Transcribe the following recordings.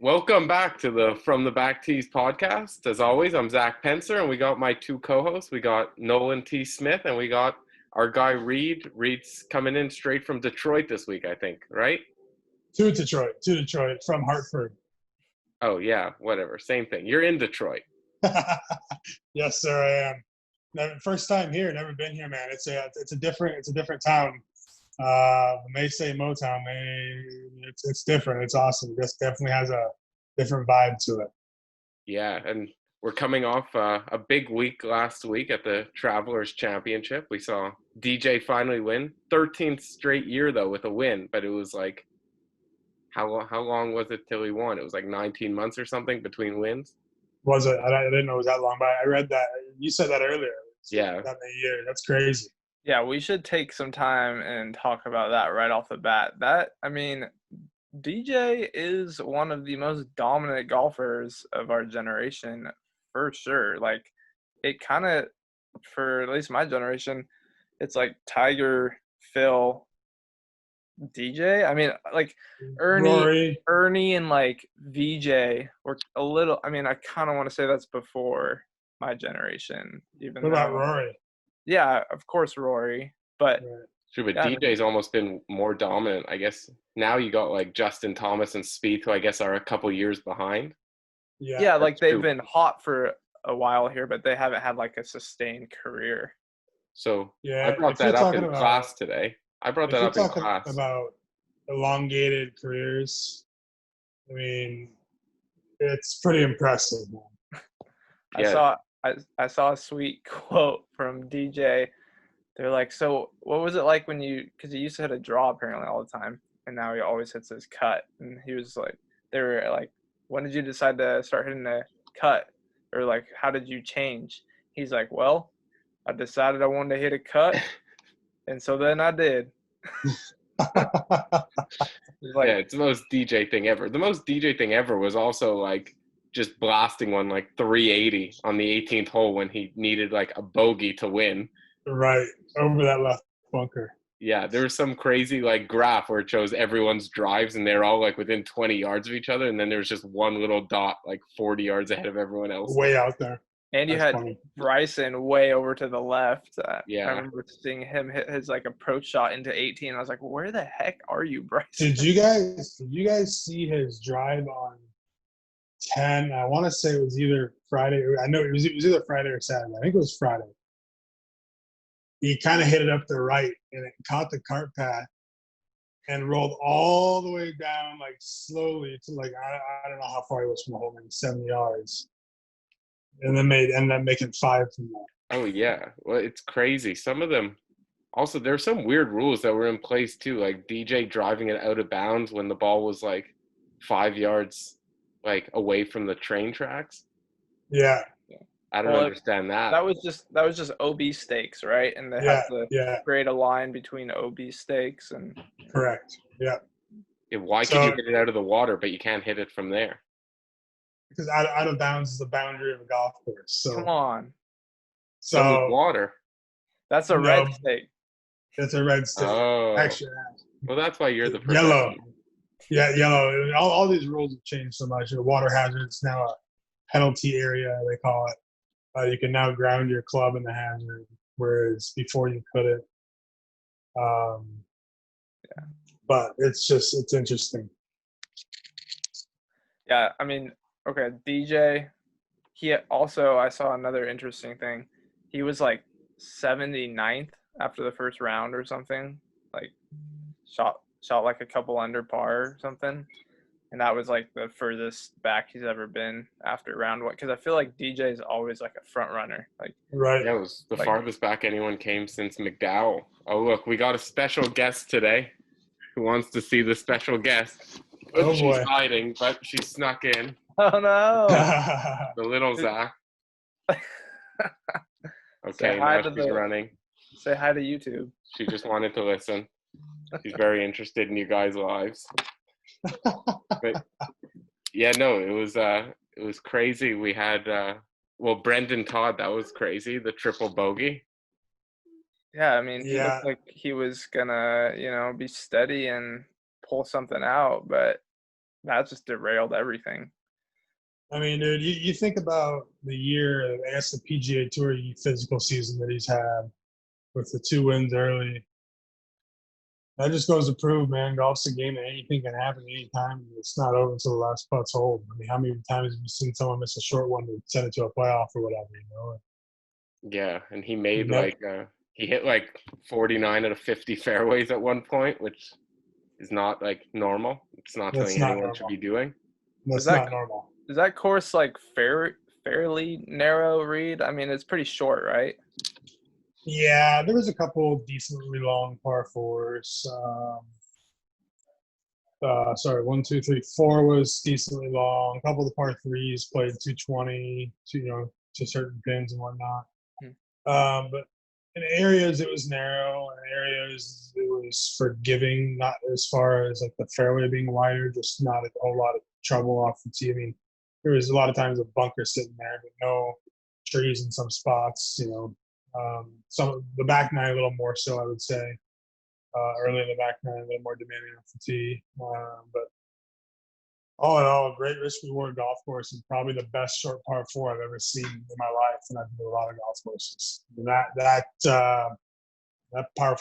Welcome back to the From the Back Tees podcast. As always, I'm Zach Pencer, and we got my two co-hosts. We got Nolan T. Smith, and we got our guy Reid. Reid's coming in straight from Detroit this week, I think, right? To Detroit from Hartford. Oh yeah, whatever, same thing. You're in Detroit. Yes, sir, I am. First time here, never been here, man. It's a different town. When they say Motown, it's different. It's awesome. This definitely has a different vibe to it. Yeah, and we're coming off a big week last week at the Travelers Championship. We saw DJ finally win, 13th straight year though with a win, but it was like how long was it till he won? It was like 19 months or something between wins. Was it? I didn't know it was that long, but I read that. You said that earlier. Yeah. That many years. That's crazy. Yeah, we should take some time and talk about that right off the bat. DJ is one of the most dominant golfers of our generation, for sure. Like, it kind of, for at least my generation, it's like Tiger, Phil, DJ. I mean, like Ernie and like VJ were a little. I mean, I kind of want to say that's before my generation. Even What about Rory? Yeah, of course, Rory. But True, but DJ's almost been more dominant. I guess now you got like Justin Thomas and Spieth, who I guess are a couple years behind. Yeah, like they've been hot for a while here, but they haven't had like a sustained career. So I brought that up in class today. About elongated careers. I mean, it's pretty impressive, man. Yeah. I saw a sweet quote from DJ. They're like, so what was it like when because he used to hit a draw apparently all the time, and now he always hits his cut. And he was like, they were like, when did you decide to start hitting the cut? Or like, how did you change? He's like, well, I decided I wanted to hit a cut, and so then I did. Yeah, it's the most DJ thing ever. The most DJ thing ever was also like just blasting one like 380 on the 18th hole when he needed like a bogey to win. Right, over that left bunker. Yeah, there was some crazy like graph where it shows everyone's drives and they're all like within 20 yards of each other, and then there's just one little dot like 40 yards ahead of everyone else. Way out there. And you had Bryson way over to the left. Yeah. I remember seeing him hit his like approach shot into 18. I was like, where the heck are you, Bryson? Did you guys see his drive on 10? I want to say it was either Friday. I know it was either Friday or Saturday. I think it was Friday. He kind of hit it up the right, and it caught the cart path and rolled all the way down, like slowly to like I don't know how far he was from the hole, maybe 7 yards. And then ended up making 5 from that. Oh, yeah. Well, it's crazy. Some of them – also, there's some weird rules that were in place, too, like DJ driving it out of bounds when the ball was, like, 5 yards, like, away from the train tracks. Yeah. I don't understand that. That was just OB stakes, right? And they had to create a line between OB stakes and – Correct. Yeah. Why could you hit it out of the water, but you can't hit it from there? Because out of bounds is the boundary of a golf course. So come on. So water. That's a red stake. That's a red stake. Oh. Actually, well, that's why you're the yellow. Yeah, yellow. All these rules have changed so much. Water hazards now a penalty area, they call it. You can now ground your club in the hazard, whereas before you couldn't. But it's interesting. Yeah, I mean, okay, DJ, he also, I saw another interesting thing. He was like 79th after the first round or something, like shot like a couple under par or something. And that was like the furthest back he's ever been after round one. Because I feel like DJ is always like a front runner. Like, right. Yeah, it was the farthest back anyone came since McDowell. Oh, look, we got a special guest today. Who wants to see the special guest? Oh, she's boy. hiding, but she snuck in. Oh, no. The little Zach. Okay, now she's running. Say hi to YouTube. She just wanted to listen. She's very interested in you guys' lives. But yeah, no, it was crazy. We had Brendan Todd, that was crazy, the triple bogey. Yeah, I mean, he looked like he was gonna, be steady and pull something out, but that just derailed everything. I mean, dude, you think about the year, I guess the PGA Tour physical season that he's had with the 2 wins early. That just goes to prove, man, golf's a game that anything can happen anytime. It's not over until the last putt's hold. I mean, how many times have you seen someone miss a short one to send it to a playoff or whatever, you know? Yeah, and he made Yep. he hit like 49 out of 50 fairways at one point, which is not like normal. It's not That's something not anyone should normal. be doing. That's Is that- not normal. Is that course like fairly narrow, Reid? I mean, it's pretty short, right? Yeah, there was a couple decently long par fours. Sorry, 1, 2, 3, 4 was decently long. A couple of the par threes played 220 to certain pins and whatnot. But in areas it was narrow, in areas it was forgiving, not as far as like the fairway being wider, just not a whole lot of trouble off the tee. I mean, there was a lot of times a bunker sitting there, but no trees in some spots, some the back nine a little more so, I would say. Early in the back nine, a little more demanding off the tee. But all in all, a great risk reward golf course, and probably the best short par four I've ever seen in my life. And I've been to a lot of golf courses. And par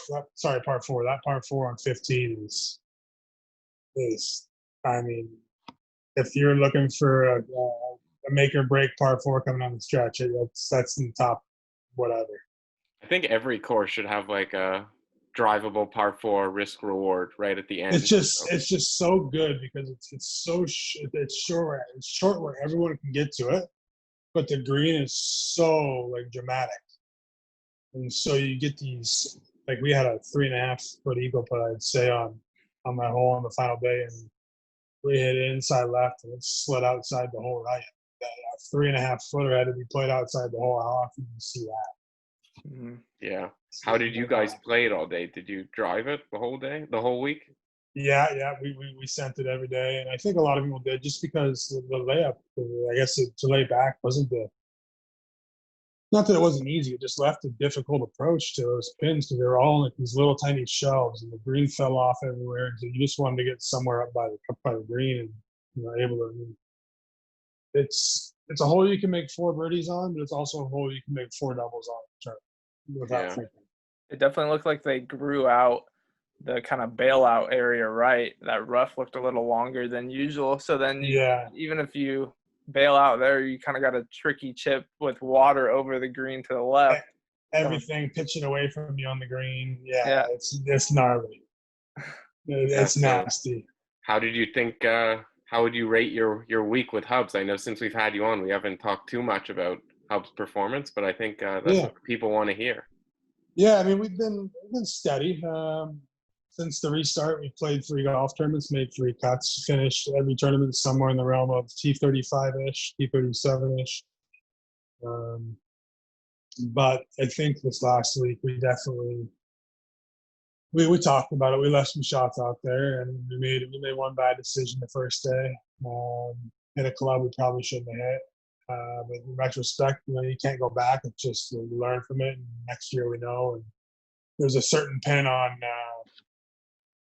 four on 15 is I mean, if you're looking for a make or break par four coming on the stretch, that's in the top whatever. I think every course should have like a drivable par four risk reward right at the end. It's just so good because it's short. It's short where everyone can get to it, but the green is so like dramatic, and so you get these, like we had a 3.5 foot eagle putt, I'd say, on that hole on the final day, and we hit it inside left and it slid outside the hole right. That 3.5 footer had to be played outside the hole. How often do you see that? Mm-hmm. Yeah. How did you guys play it all day? Did you drive it the whole day, the whole week? Yeah. We sent it every day, and I think a lot of people did just because the layup. I guess to lay back wasn't not that it wasn't easy. It just left a difficult approach to those pins because they were all like these little tiny shelves, and the green fell off everywhere. So you just wanted to get somewhere up by the green and able to. It's a hole you can make 4 birdies on, but it's also a hole you can make 4 doubles on without thinking. It definitely looked like they grew out the kind of bailout area, right? That rough looked a little longer than usual. So then even if you bail out there, you kind of got a tricky chip with water over the green to the left. Everything pitching away from you on the green. Yeah. It's gnarly. It's nasty. How did you think, how would you rate your week with Hubbs? I know since we've had you on, we haven't talked too much about Hubbs' performance, but I think that's what people want to hear. Yeah, I mean, we've been steady. Since the restart, we played 3 golf tournaments, made 3 cuts, finished every tournament somewhere in the realm of T35-ish, T37-ish. But I think this last week, we definitely we talked about it. We left some shots out there, and we made one bad decision the first day. Hit a club we probably shouldn't have hit. But in retrospect, you can't go back. It's just we learn from it, and next year we know. And there's a certain pin on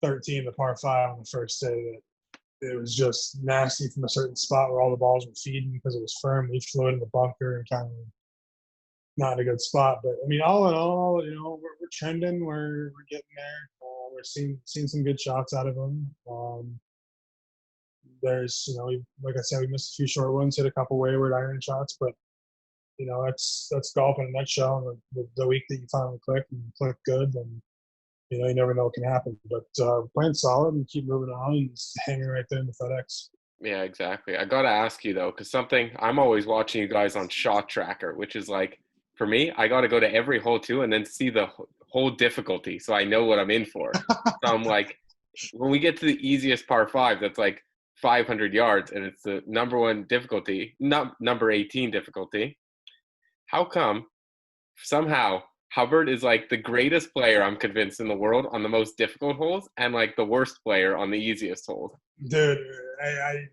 13, the par 5 on the first day, that it was just nasty from a certain spot where all the balls were feeding because it was firm. We flew in the bunker and kind of not in a good spot. But I mean, all in all, we're trending. We're getting there. We're seeing some good shots out of them. There's, like I said, we missed a few short ones, hit a couple wayward iron shots, but that's golf in a nutshell. And the week that you finally click good, then you never know what can happen. But playing solid and keep moving on and just hanging right there in the FedEx. Yeah, exactly. I got to ask you, though, because I'm always watching you guys on Shot Tracker, which is like, for me, I got to go to every hole too and then see the whole difficulty so I know what I'm in for. So I'm like, when we get to the easiest par 5, that's like 500 yards, and it's the number 1 difficulty, not number 18 difficulty. How come somehow Hubbard is like the greatest player, I'm convinced, in the world on the most difficult holes, and like the worst player on the easiest holes? Dude, I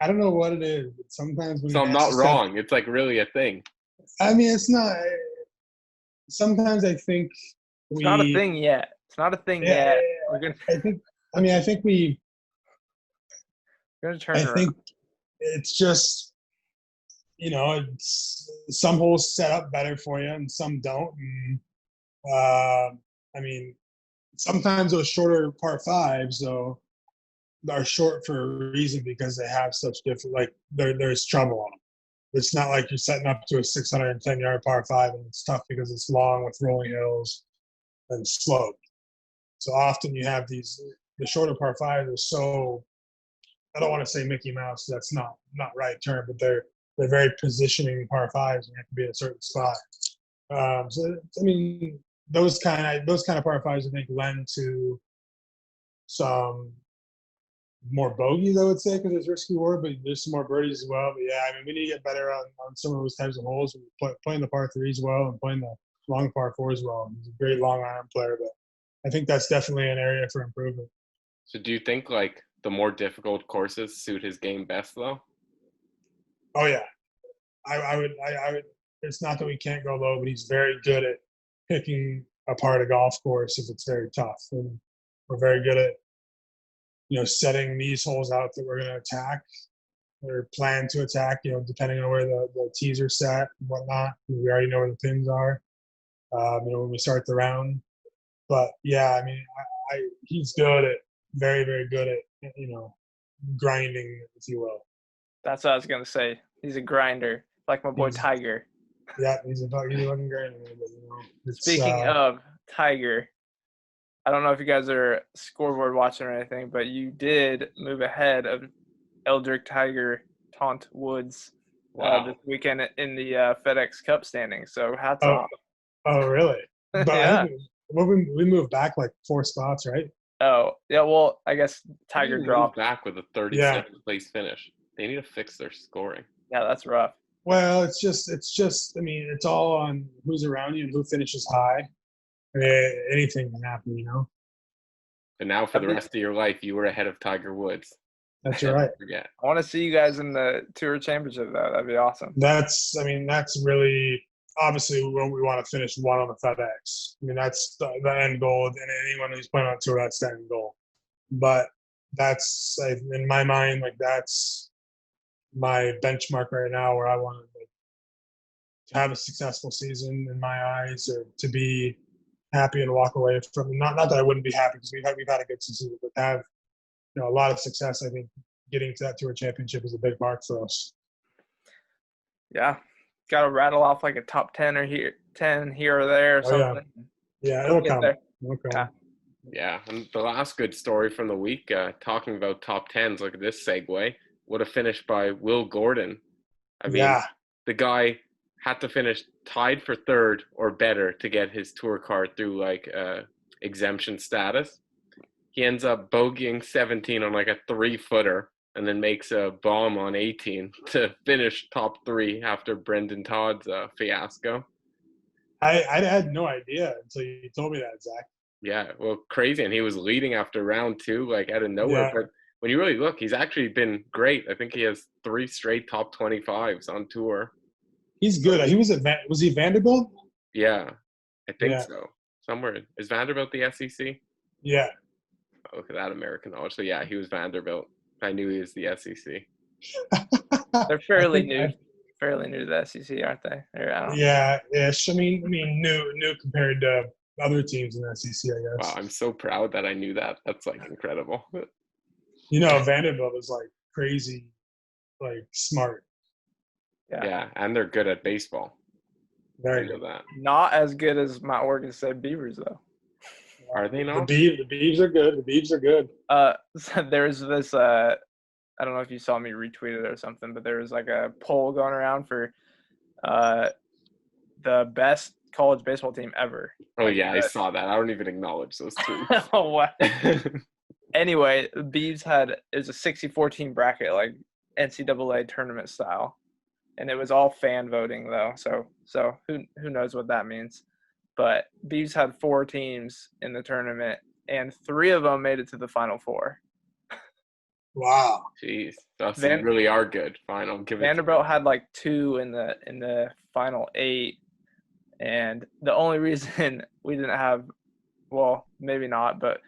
don't know what it is, but sometimes when I'm not wrong. It's like really a thing. I mean, it's not. Sometimes I think it's not a thing yet. It's not a thing Yeah, yet. We're gonna I think. I mean, I think we. we're gonna turn I it around. think it's just, it's some holes set up better for you and some don't. And I mean, sometimes those shorter par fives though are short for a reason because they have such different, like there's trouble on them. It's not like you're setting up to a 610-yard par five and it's tough because it's long with rolling hills and slope. So often you have the shorter par fives are so, I don't want to say Mickey Mouse, that's not right term, but they're very positioning par fives. You have to be at a certain spot. So I mean, those kind of par fives I think lend to some more bogeys, I would say, because it's risky work, but there's some more birdies as well. But yeah, I mean, we need to get better on some of those types of holes. Playing the par threes well and playing the long par fours well. He's a great long iron player, but I think that's definitely an area for improvement. So do you think like the more difficult courses suit his game best though? Oh yeah, I would. It's not that we can't go low, but he's very good at picking apart a golf course if it's very tough, and we're very good at setting these holes out that we're going to attack or plan to attack. Depending on where the tees are set and whatnot. We already know where the pins are. When we start the round. But yeah, I mean, he's good at very, very good at grinding, if you will. That's what I was gonna say. He's a grinder, like my boy Tiger. Yeah, he's a fucking grinder. But, Speaking of Tiger, I don't know if you guys are scoreboard watching or anything, but you did move ahead of Eldrick Tiger Taunt Woods this weekend in the FedEx Cup standings. So hats off. Oh, really? But yeah. I think we moved back like 4 spots, right? Oh, yeah. Well, I guess Tiger dropped back with a 37th place finish. They need to fix their scoring. Yeah, that's rough. Well, it's just. I mean, it's all on who's around you and who finishes high. I mean, anything can happen, And now for the rest of your life, you were ahead of Tiger Woods. That's right. Forget. I want to see you guys in the Tour Championship, though. That'd be awesome. That's really obviously when we want to finish one on the FedEx. I mean, that's the end goal, and anyone who's playing on tour, that's the end goal. But that's in my mind, like that's my benchmark right now, where I want to have a successful season in my eyes, or to be happy and walk away from. Not that I wouldn't be happy because we've had a good season, but to have a lot of success. I think getting to that Tour Championship is a big mark for us. Yeah, got to rattle off like a top 10 or 10 here or there or something. Yeah, it'll come. Yeah, and the last good story from the week, talking about top 10s, look at this segue. What a finish by Will Gordon. I mean, the guy had to finish tied for third or better to get his tour card through like exemption status. He ends up bogeying 17 on like a 3-footer and then makes a bomb on 18 to finish top 3 after Brendan Todd's fiasco. I had no idea until you told me that, Zach. Yeah, well, crazy. And he was leading after round 2, like out of nowhere. Yeah. But when you really look, he's actually been great. I think he has 3 straight top 25s on tour. He's good. He was he Vanderbilt? Yeah, I think so. Somewhere. Is Vanderbilt the SEC? Yeah. Oh, look at that American knowledge. So yeah, he was Vanderbilt. I knew he was the SEC. They're fairly new to the SEC, aren't they? Yeah, ish. I mean, new compared to other teams in the SEC, I guess. Wow, I'm so proud that I knew that. That's like incredible. Vanderbilt is like crazy, like smart. Yeah, and they're good at baseball. Very good. That. Not as good as my Oregon State Beavers, though. Are they not? The Beavs are good. The Beavs are good. So there's this. I don't know if you saw me retweet it or something, but there was like a poll going around for the best college baseball team ever. Oh yeah, I saw that. I don't even acknowledge those tweets. Oh wow. Anyway, the Beavs is a 64 team bracket, like NCAA tournament style, and it was all fan voting though. So who knows what that means? But Beavs had 4 teams in the tournament, and 3 of them made it to the Final 4. Wow. Jeez, they really are good. Fine, I'll give it. Vanderbilt had like 2 in the Final 8, and the only reason we didn't have well, maybe not, but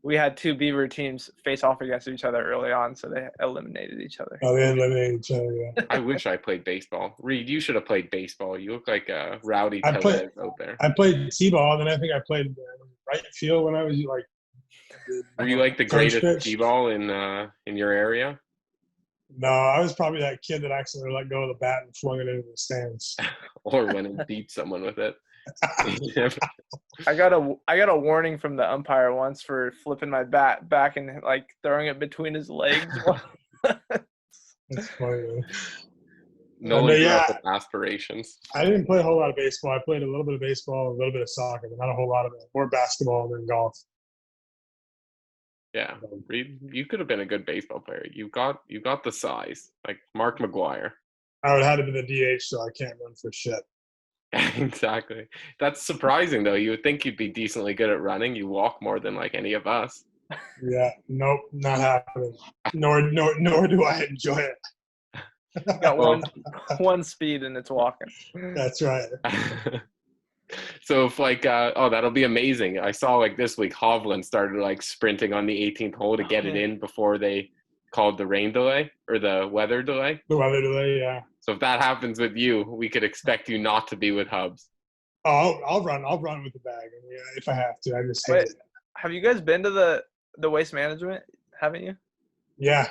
we had 2 Beaver teams face off against each other early on, so they eliminated each other. Oh, they eliminated each other, yeah. I wish I played baseball. Reed, you should have played baseball. You look like a rowdy I played- Tellez out there. I played T-ball, and then I think I played right field when I was like. Were you like the Coach greatest pitch. T-ball in your area? No, I was probably that kid that accidentally let go of the bat and flung it into the stands. Or went and beat someone with it? I got a warning from the umpire once for flipping my bat back and like throwing it between his legs. That's funny, man. No one grew up with aspirations. I didn't play a whole lot of baseball. I played a little bit of baseball, a little bit of soccer, but not a whole lot of it. More basketball than golf. Yeah, Reed, you could have been a good baseball player. You got the size, like Mark McGuire. I would have had to be the DH, so I can't run for shit. Exactly. That's surprising, though. You would think you'd be decently good at running. You walk more than like any of us. Yeah, nope, not happening. Nor do I enjoy it. Got one speed and it's walking. That's right. So if like that'll be amazing. I saw like this week Hovland started like sprinting on the 18th hole to get it in before they called the rain delay or the weather delay. The weather delay, yeah. So if that happens with you, we could expect you not to be with Hubs. Oh, I'll run with the bag. I mean, if I have to. I just hate it. Have you guys been to the Waste Management? Haven't you? Yeah.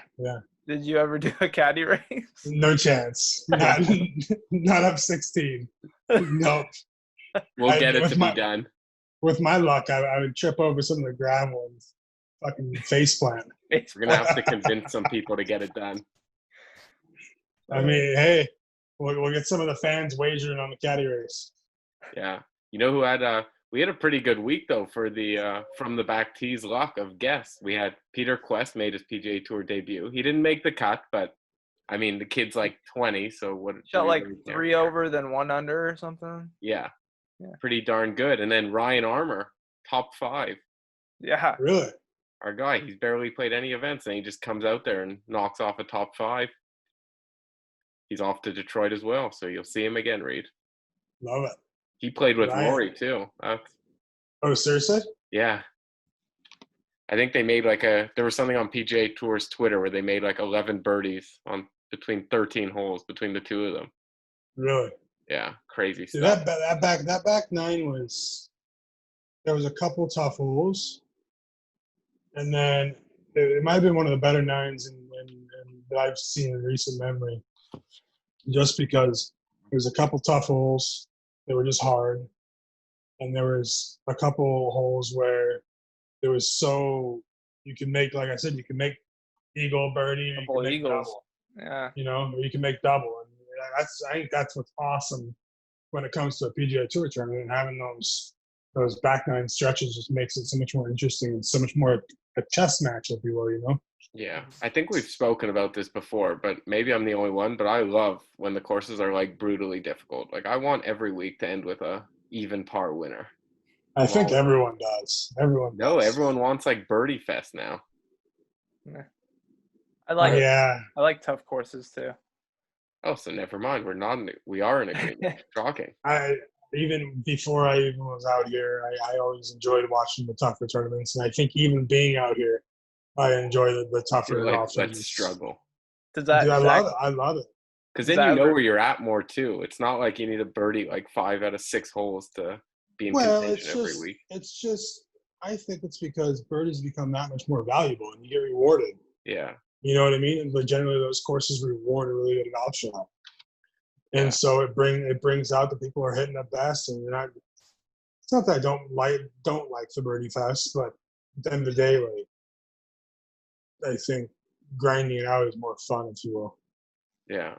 Did you ever do a caddy race? No chance. Not up 16. Nope. We'll get it to be done. With my luck, I would trip over some of the gravel and fucking faceplant. We're gonna have to convince some people to get it done. I mean, hey, we'll get some of the fans wagering on the caddy race. Yeah, you know who had we had a pretty good week though for the from the back tees luck of guests. We had Peter Quest made his PGA Tour debut. He didn't make the cut, but I mean the kid's like 20, so what? Shot like 3 over, then 1 under or something. Yeah, pretty darn good. And then Ryan Armour, top 5. Yeah, Really? Our guy, he's barely played any events, and he just comes out there and knocks off a top 5. He's off to Detroit as well, so you'll see him again, Reed. Love it. He played with Ryan. Rory too. Oh, seriously? Yeah. I think they made there was something on PGA Tour's Twitter where they made like 11 birdies on between 13 holes between the two of them. Really? Yeah, crazy See, stuff. that back 9 was, there was a couple tough holes, and then it might have been one of the better 9s that I've seen in recent memory, just because there was a couple tough holes that were just hard, and there was a couple holes where there was you can make, like I said, you can make eagle, birdie, or you can make eagles. double. Yeah. You know, or you can make double, and I think that's what's awesome when it comes to a PGA Tour tournament, and having those back 9 stretches just makes it so much more interesting and so much more a chess match, if you will, you know? Yeah, I think we've spoken about this before, but maybe I'm the only one, but I love when the courses are like brutally difficult. Like I want every week to end with a even par winner. I think everyone does. Everyone wants like birdie fest now. Yeah. I like Yeah. I like tough courses too. Oh, so never mind. We are in agreement. Shocking. Even before I even was out here, I always enjoyed watching the tougher tournaments, and I think even being out here, I enjoy the tougher golf. Let's struggle. Does that? Dude, I love it. Because then you know where you're at more too. It's not like you need a birdie like 5 out of 6 holes to be in contention every week. It's just, I think it's because birdies become that much more valuable, and you get rewarded. Yeah. You know what I mean? But generally, those courses reward a really good golf shot, and so it brings out the people who are hitting the best. And you're not. It's not that I don't like the birdie fest, but at the end of the day, like, I think grinding it out is more fun, if you will. Yeah.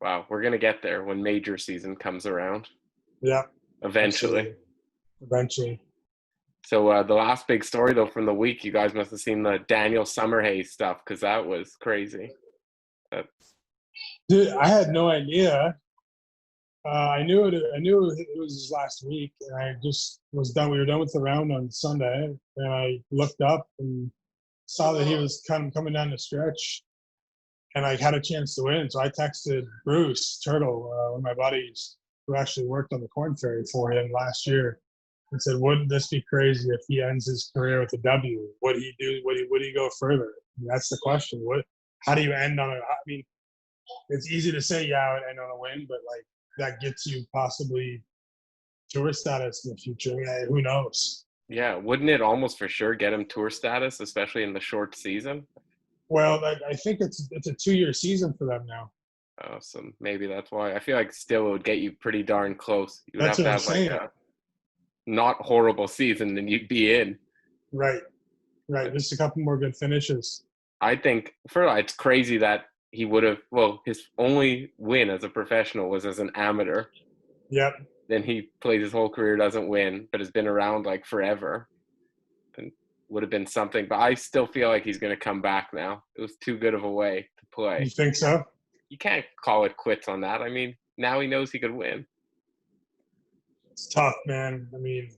Wow, we're gonna get there when major season comes around. Yeah. Eventually. Eventually. So the last big story, though, from the week, you guys must have seen the Daniel Summerhays stuff, because that was crazy. Dude, I had no idea. I knew it was last week, and I just was done. We were done with the round on Sunday, and I looked up and saw that he was kind of coming down the stretch, and I had a chance to win. So I texted Bruce Turtle, one of my buddies, who actually worked on the Corn Ferry for him last year. I said, wouldn't this be crazy if he ends his career with a W? Would he do? Would he go further? That's the question. How do you end on a? I mean, it's easy to say, yeah, I would end on a win, but like that gets you possibly tour status in the future. Yeah, who knows? Yeah, wouldn't it almost for sure get him tour status, especially in the short season? Well, I think it's a 2-year season for them now. So maybe that's why. I feel like still it would get you pretty darn close. You would That's have to what I'm have like saying. a not horrible season, and you'd be in. Right. Just a couple more good finishes. I think it's crazy that he would have. Well, his only win as a professional was as an amateur. Yep. Then he played his whole career, doesn't win, but has been around like forever. And would have been something. But I still feel like he's going to come back now. It was too good of a way to play. You think so? You can't call it quits on that. I mean, now he knows he could win. It's tough, man. I mean,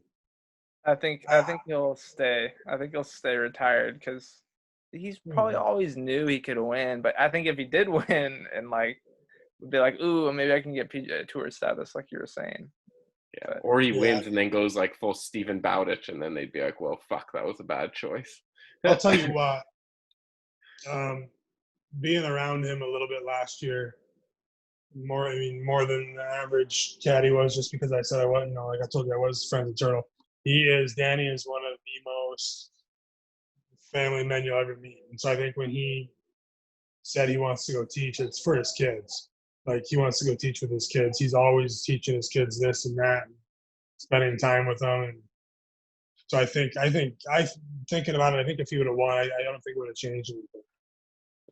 I think he'll stay. I think he'll stay retired because he's probably always knew he could win. But I think if he did win and like would be like, ooh, maybe I can get PGA Tour status, like you were saying. Yeah. Or he wins and then goes like full Stephen Bowditch, and then they'd be like, well, fuck, that was a bad choice. I'll tell you what. Being around him a little bit last year, more than the average caddy was, just because I said I wasn't. Like I told you, I was friends with Turtle. Danny is one of the most family men you'll ever meet. And so I think when he said he wants to go teach, it's for his kids. Like he wants to go teach with his kids. He's always teaching his kids this and that, and spending time with them. And so I think thinking about it, I think if he would have won, I don't think it would have changed anything.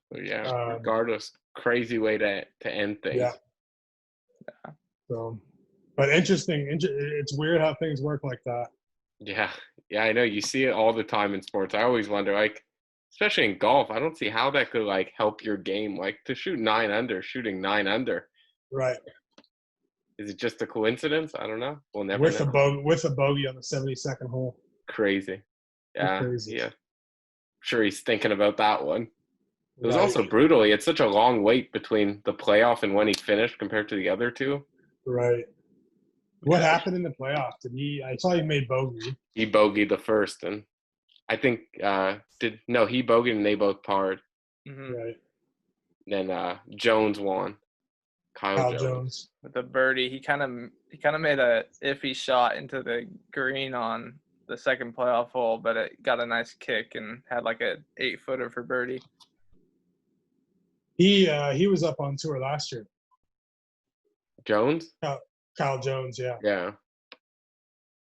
But yeah, regardless, crazy way to end things. Yeah. So, but interesting. It's weird how things work like that. Yeah, I know. You see it all the time in sports. I always wonder, like, especially in golf, I don't see how that could like help your game. Like to shoot 9 under, shooting 9 under. Right. Is it just a coincidence? I don't know. We'll never with know. With a bogey on the 72nd hole. Crazy. Yeah. Crazy. Yeah. I'm sure he's thinking about that one. It was also brutal. He had such a long wait between the playoff and when he finished compared to the other two. Right. What happened in the playoff? I saw he made bogey. He bogeyed the first, and I think he bogeyed and they both parred. Mm-hmm. Right. Then Jones won. Kyle Jones. With the birdie, he kind of made a iffy shot into the green on the second playoff hole, but it got a nice kick and had like a 8-footer for birdie. He was up on tour last year. Jones? Kyle Jones, yeah. Yeah,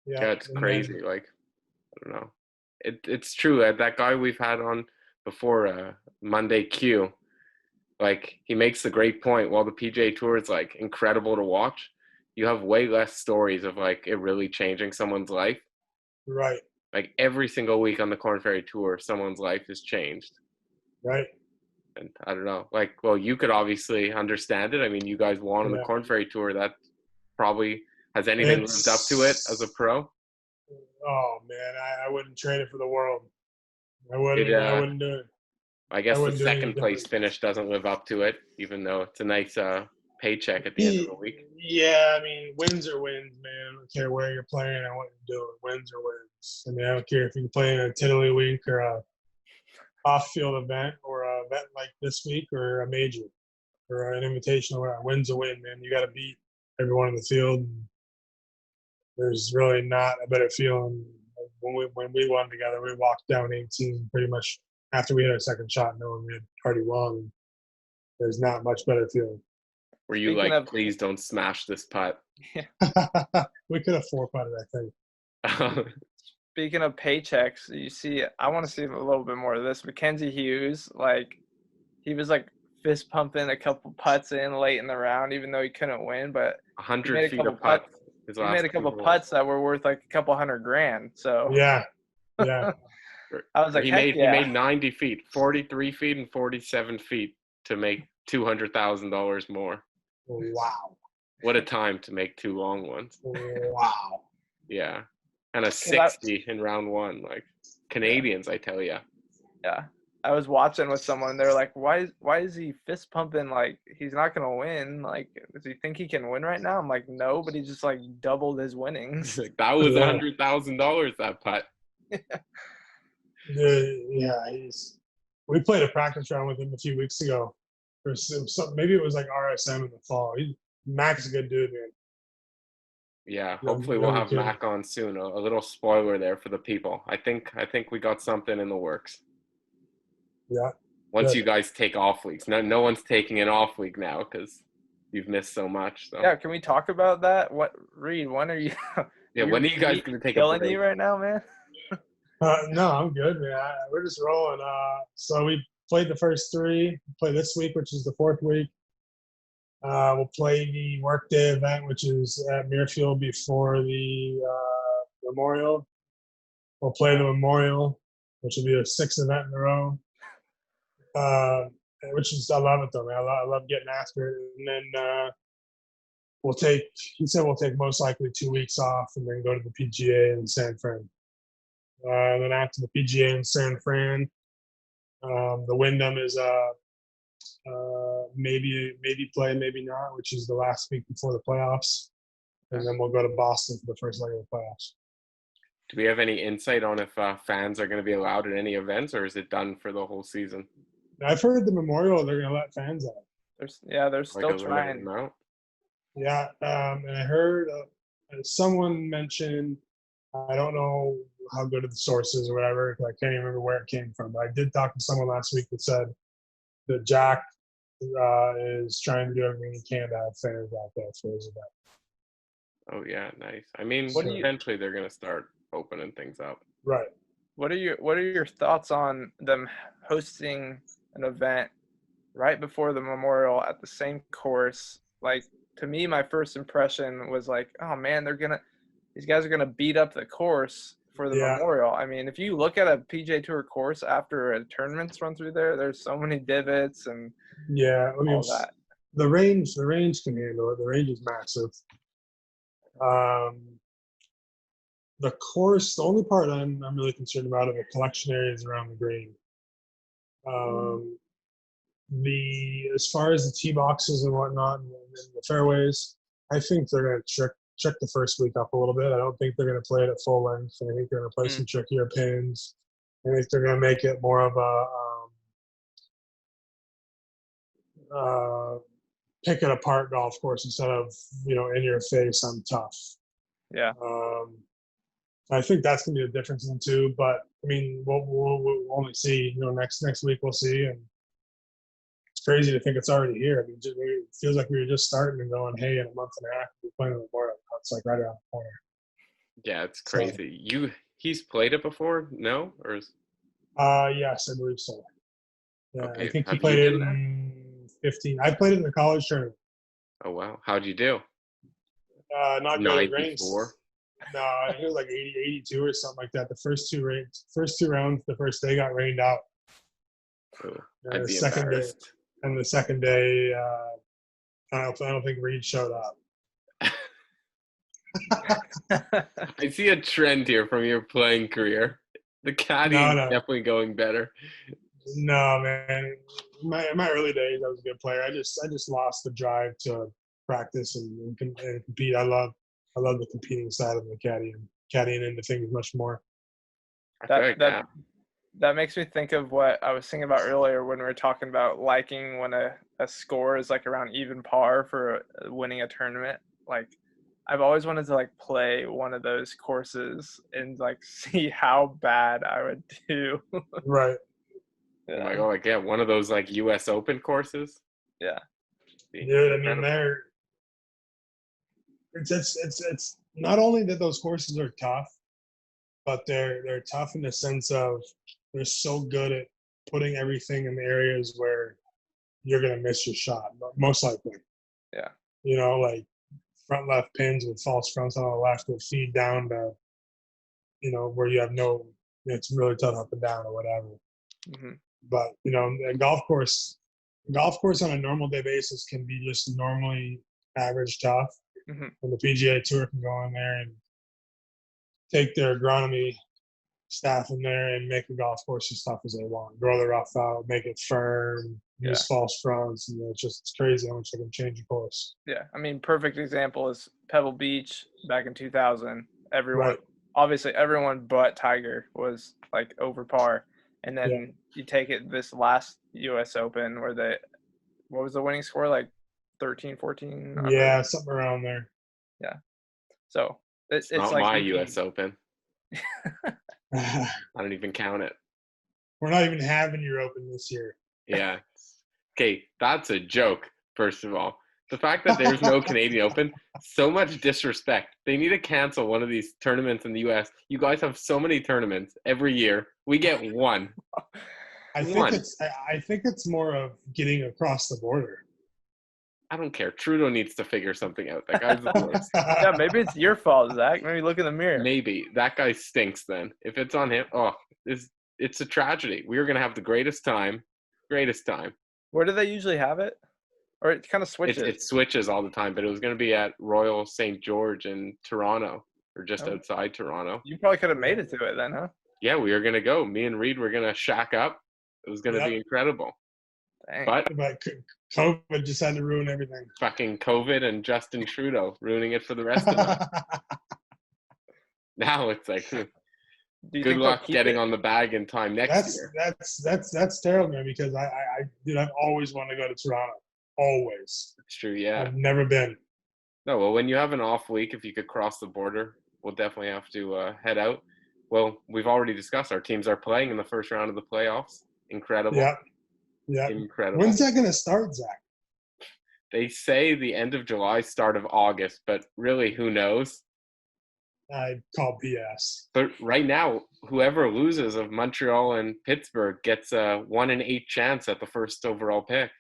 it's crazy. Like, I don't know. It's true. That guy we've had on before, Monday Q, like, he makes the great point. While the PGA Tour is, like, incredible to watch, you have way less stories of, like, it really changing someone's life. Right. Like, every single week on the Korn Ferry Tour, someone's life has changed. Right. And I don't know, like, well, you could obviously understand it. I mean, you guys won on the Korn Ferry Tour. That probably has anything lived up to it as a pro? Oh man, I wouldn't trade it for the world. I wouldn't do it. I guess the second place finish doesn't live up to it, even though it's a nice paycheck at the end of the week. Yeah, I mean, wins are wins, man. I don't care where you're playing or what you're doing. Wins are wins. I mean, I don't care if you're playing a tiddlywink or a off-field event or an event like this week or a major or an invitational. Win's a win, man. You got to beat everyone in the field. There's really not a better feeling. When we won together, we walked down 18 pretty much after we hit our second shot, knowing we had already won. There's not much better feeling. Were you please don't smash this putt? We could have 4-putted, I think. Speaking of paychecks, I want to see a little bit more of this. Mackenzie Hughes, like, he was like fist pumping a couple putts in late in the round, even though he couldn't win. But 100 feet of putts. He made a couple putts that were worth like a couple $100,000. So yeah. I was like, he made 90 feet, 43 feet, and 47 feet to make $200,000 more. Wow! What a time to make 2 long ones. Wow! Yeah. And a 60 in round 1, like Canadians, I tell you. Yeah, I was watching with someone. They're like, why is he fist pumping? Like, he's not gonna win. Like, does he think he can win right now? I'm like, no, but he just like doubled his winnings. Like, that was Yeah. $100,000 that putt. Yeah, we played a practice round with him a few weeks ago. Or maybe it was like RSM in the fall. Mac's a good dude, man. Yeah, hopefully we'll have Mac on soon. A little spoiler there for the people. I think we got something in the works. Yeah. Once good. you guys take off weeks. No one's taking an off week now because you've missed so much. So. Yeah, can we talk about that? Reed, when are you? Yeah, when are you guys going to take a break? Killing you right now, man. No, I'm good, man. We're just rolling. So we played the first three. Play this week, which is the fourth week. We'll play the workday event, which is at Muirfield before the Memorial. We'll play the Memorial, which will be the sixth event in a row. Which is, I love it though, man. I love getting after it. And then he said we'll take most likely 2 weeks off and then go to the PGA in San Fran. And then after the PGA in San Fran, the Wyndham is maybe play, maybe not, which is the last week before the playoffs. And then we'll go to Boston for the first leg of the playoffs. Do we have any insight on if fans are going to be allowed at any events, or is it done for the whole season? I've heard the Memorial, they're going to let fans out. They're still trying. Yeah, and I heard someone mention, I don't know how good of the sources or whatever, I can't even remember where it came from, but I did talk to someone last week that said that Jack is trying to do everything he can to have fans out there for his event. Oh yeah, nice. I mean, eventually they're going to start opening things up. Right. What are your thoughts on them hosting an event right before the Memorial at the same course? Like, to me, my first impression was like, oh man, these guys are gonna beat up the course for the Memorial. I mean, if you look at a PGA Tour course after a tournament's run through there's so many divots and all that. The range can handle it. The range is massive. The course, the only part I'm really concerned about are the collection areas around the green. As far as the tee boxes and whatnot and the fairways, I think they're going to check the first week up a little bit. I don't think they're going to play it at full length. I think they're going to play some trickier pins. I think they're going to make it more of a pick it apart golf course instead of in your face. I'm tough. Yeah. I think that's going to be the difference in the two. But I mean, we'll only see. Next week we'll see. And it's crazy to think it's already here. I mean, it feels like we were just starting and going, hey, in a month and a half we're playing the Memorial. It's like right around the corner. Yeah, it's crazy. So, he's played it before? No, or is? Yes, I believe so. Yeah, okay. I think he played it in 15. I played it in the college tournament. Oh wow, how'd you do? Not good. 94. No, I think it was like 80, 82 or something like that. The first two rounds, the first day got rained out. Oh, I'd be embarrassed. And the second day, I don't think Reid showed up. I see a trend here from your playing career. The caddying is definitely going better. No, man. In my early days, I was a good player. I just lost the drive to practice and compete. I love the competing side of the caddying into things much more. That makes me think of what I was thinking about earlier when we were talking about liking when a score is like around even par for winning a tournament. Like, I've always wanted to like play one of those courses and like see how bad I would do. Right. Yeah. Oh my God, like one of those like US Open courses. Yeah. Dude, I mean it's not only that those courses are tough, but they're tough in the sense of they're so good at putting everything in the areas where you're gonna miss your shot, most likely. Yeah. Like front left pins with false fronts on the left will feed down to, where you have it's really tough up and down or whatever. Mm-hmm. But a golf course on a normal day basis can be just normally average tough. Mm-hmm. And the PGA Tour can go in there and take their agronomy staff in there and make the golf course as tough as they want. Grow the rough out, make it firm, use false fronts, and it's crazy how much they can change a course. Yeah, I mean, perfect example is Pebble Beach back in 2000. Obviously everyone but Tiger was like over par, and then you take it this last U.S. Open where what was the winning score, like 13, 14? Yeah, something around there. Yeah, so it's not like my U.S. Open. I don't even count it. We're not even having your Open this year. Yeah. Okay, that's a joke, first of all. The fact that there's no Canadian Open, so much disrespect. They need to cancel one of these tournaments in the U.S. You guys have so many tournaments every year. We get one. I think it's more of getting across the border. I don't care. Trudeau needs to figure something out. That guy's the worst. Yeah, maybe it's your fault, Zach. Maybe look in the mirror. Maybe. That guy stinks then. If it's on him, it's a tragedy. We are going to have the greatest time. Greatest time. Where do they usually have it? Or it kind of switches? It switches all the time, but it was going to be at Royal St. George in Toronto, or just outside Toronto. You probably could have made it to it then, huh? Yeah, we were going to go. Me and Reid were going to shack up. It was going to be incredible. Dang. But COVID just had to ruin everything. Fucking COVID and Justin Trudeau ruining it for the rest of us. Now it's like, good luck getting on the bag in time next year. That's terrible, man, because I've always wanted to go to Toronto. Always. It's true, yeah. I've never been. No, well, when you have an off week, if you could cross the border, we'll definitely have to head out. Well, we've already discussed our teams are playing in the first round of the playoffs. Incredible. Yeah. Incredible. When's that going to start, Zach? They say the end of July, start of August, but really, who knows? I call BS. But right now, whoever loses of Montreal and Pittsburgh gets a 1 in 8 chance at the first overall pick.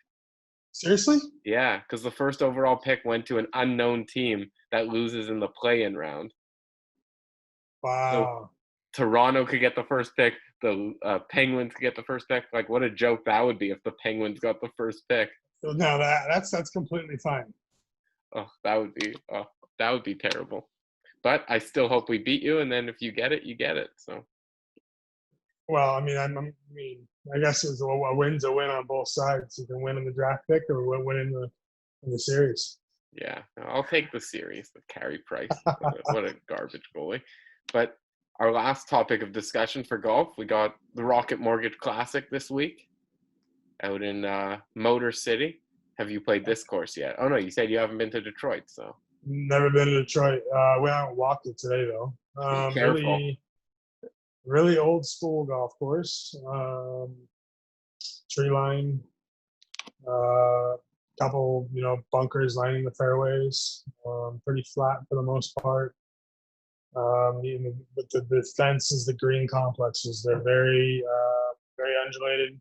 Seriously? Yeah, because the first overall pick went to an unknown team that loses in the play-in round. Wow. So Toronto could get the first pick. The Penguins could get the first pick. Like, what a joke that would be if the Penguins got the first pick. No, that's completely fine. Oh, that would be terrible. But I still hope we beat you, and then if you get it, you get it. So. Well, I mean, I guess it's a win's a win on both sides. You can win in the draft pick or win in the series. Yeah, I'll take the series with Carey Price. What a garbage goalie. But our last topic of discussion for golf, we got the Rocket Mortgage Classic this week out in Motor City. Have you played this course yet? Oh, no, you said you haven't been to Detroit, so. Never been to Detroit. We haven't walked it today, though. Careful. Really old school golf course. Tree line. Couple, bunkers lining the fairways. Pretty flat for the most part. But the fences, the green complexes, they're very undulated.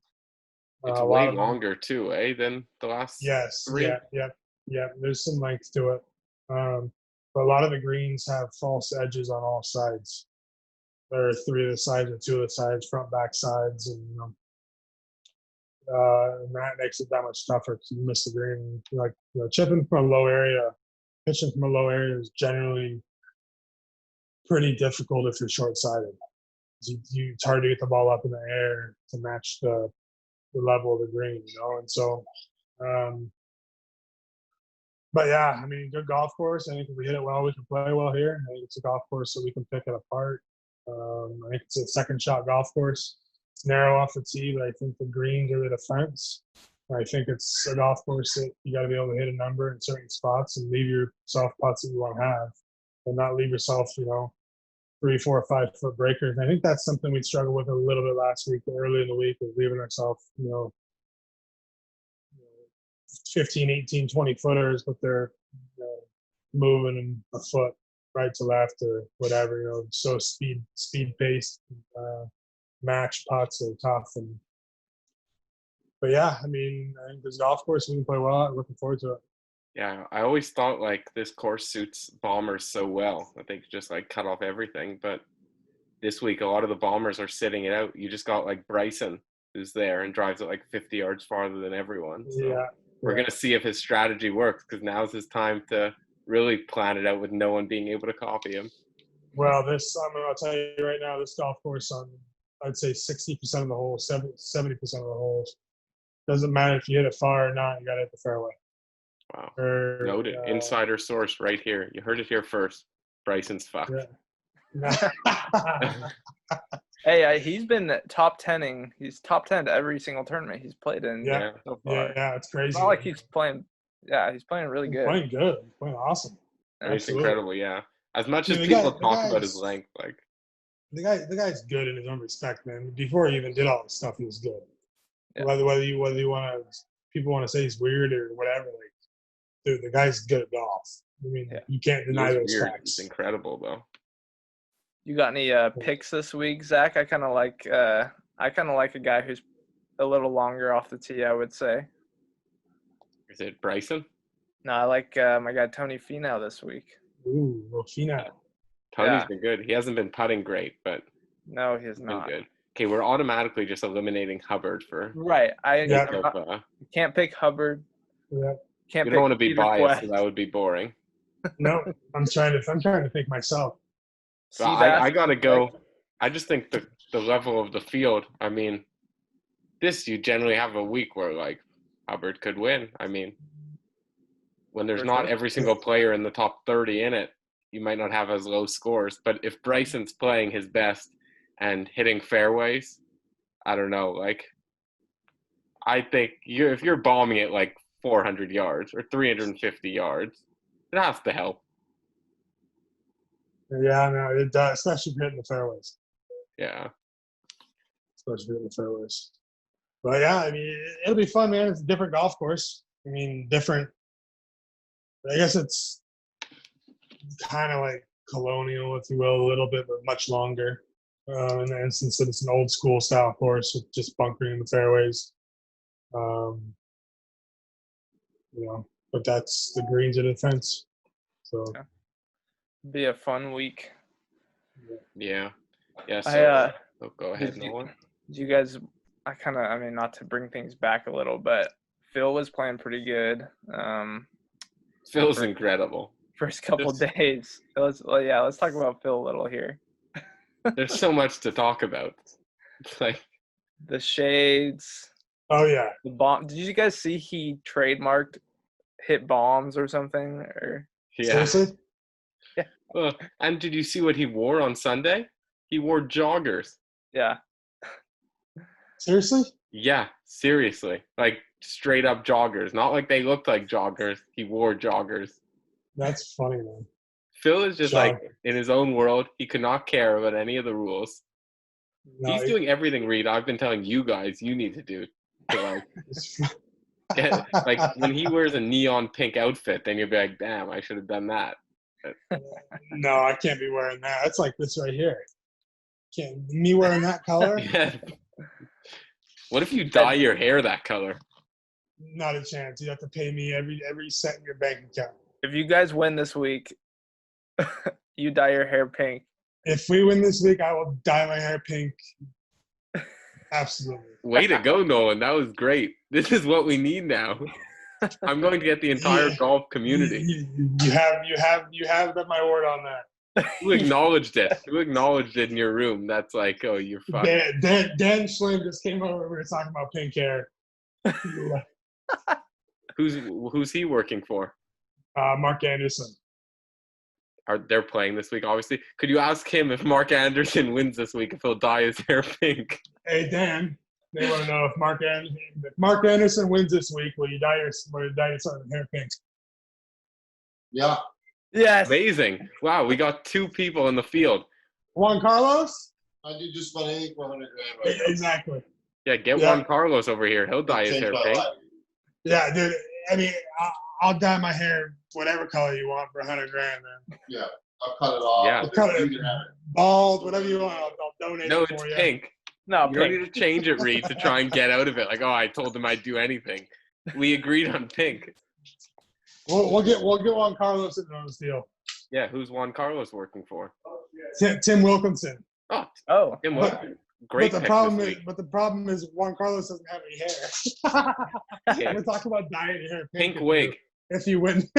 It's way longer too, than the last three. Yeah. There's some length to it. But a lot of the greens have false edges on all sides. There are 3 of the sides or 2 of the sides, front, back sides, and that makes it that much tougher because you miss the green. Chipping from a low area, pitching from a low area is generally pretty difficult if you're short-sighted. It's hard to get the ball up in the air to match the level of the green, and so. But yeah, I mean, good golf course. I think if we hit it well, we can play well here. I think it's a golf course that we can pick it apart. I think it's a second shot golf course. It's narrow off the tee, but I think the greens are the defense. I think it's a golf course that you got to be able to hit a number in certain spots and leave yourself putts that you want to have, and not leave yourself, 3, 4, 5 foot breakers. And I think that's something we struggled with a little bit last week, early in the week, was leaving ourselves, 15, 18, 20 footers, but they're moving a foot right to left or whatever, so speed paced match putts are tough. But yeah, I mean, I think this golf course we can play well. I'm looking forward to it. Yeah, I always thought this course suits bombers so well that they could just cut off everything. But this week, a lot of the bombers are sitting it out. You just got Bryson, who's there and drives it 50 yards farther than everyone. So. Yeah. We're going to see if his strategy works because now's his time to really plan it out with no one being able to copy him. Well, I'll tell you right now, this golf course I'd say 60% of the holes, 70% of the holes. Doesn't matter if you hit it far or not, you got to hit the fairway. Wow. Or, Noted. Insider source right here. You heard it here first. Bryson's fucked. Yeah. Hey, he's been top 10ing. He's top 10 to every single tournament he's played in so far. Yeah, it's crazy. It's not like he's playing. Yeah, he's playing really good. Playing good. Playing awesome. It's incredible, yeah. As much as people talk about his length, like the guy's good in his own respect, man. Before he even did all this stuff, he was good. Yeah. Whether you want to, people want to say he's weird or whatever, like, dude, the guy's good at golf. I mean, you can't deny those facts. It's incredible, though. You got any picks this week, Zach? I kind of like a guy who's a little longer off the tee, I would say. Is it Bryson? No, I like my guy Tony Finau this week. Ooh, well, Finau. Tony's been good. He hasn't been putting great, but no, he has not. Been good. Okay, we're automatically just eliminating Hubbard for right. Can't pick Hubbard. Yeah. You don't want to be biased, so that would be boring. No, I'm trying to think myself. So I gotta go. I just think the level of the field. I mean, you generally have a week where like Hubbard could win. I mean, when there's not every single player in the top 30 in it, you might not have as low scores. But if Bryson's playing his best and hitting fairways, I don't know. Like, I think if you're bombing it like 400 yards or 350 yards, it has to help. Yeah, no, it does, especially if you're hitting the fairways. Yeah. Especially if you're hitting the fairways. But yeah, I mean, it'll be fun, man. It's a different golf course. I mean, different. I guess it's kind of like colonial, if you will, a little bit, but much longer. In the instance that it's an old school style course with just bunkering in the fairways. But that's the greens of the fence. So be a fun week. Yeah. So go ahead, Nolan. Do you guys? Not to bring things back a little, but Phil was playing pretty good. Phil's incredible. First couple days. Let's talk about Phil a little here. There's so much to talk about. It's like the shades. Oh yeah. The bomb. Did you guys see he trademarked hit bombs or something? Or seriously? Yeah. And did you see what he wore on Sunday? He wore joggers. Yeah. Seriously? Yeah, seriously. Like straight up joggers. Not like they looked like joggers. He wore joggers. That's funny, man. Phil is just like in his own world. He could not care about any of the rules. No, he's doing everything, Reid, I've been telling you guys you need to do. To like when he wears a neon pink outfit, then you'll be like, damn, I should have done that. No, I can't be wearing that. That's like this right here. Me wearing that color? Yeah. What if you dye your hair that color? Not a chance. You have to pay me every cent in your bank account. If you guys win this week, you dye your hair pink. If we win this week, I will dye my hair pink. Absolutely. Way to go, Nolan. That was great. This is what we need now. I'm going to get the entire golf community. You have my word on that. You acknowledged it. You acknowledged it in your room. That's like, oh, you're fucked. Dan Schlim just came over. We were talking about pink hair. Who's he working for? Mark Anderson. They're playing this week, obviously. Could you ask him if Mark Anderson wins this week, if he'll dye his hair pink? Hey, Dan, they want to know if Mark Anderson wins this week, will you dye your hair pink? Yeah. Yes. Amazing. Wow, we got two people in the field. Juan Carlos? I do just about anything for $100 right now. Exactly. Yeah, get Juan Carlos over here. He'll dye his hair pink. Life. Yeah, dude. I mean, I'll dye my hair whatever color you want for $100 grand, man. Yeah, I'll cut it off. Yeah. I'll cut it bald, whatever you want. I'll donate No, it for it's you. pink. No, you don't need to change it, Reid, to try and get out of it. Like, I told him I'd do anything. We agreed on pink. We'll get Juan Carlos in on this deal. Yeah, who's Juan Carlos working for? Tim Wilkinson. Oh. Tim Wilkinson. Great. But the problem is Juan Carlos doesn't have any hair. Yeah. We're talking about dyeing your hair pink wig. If you win.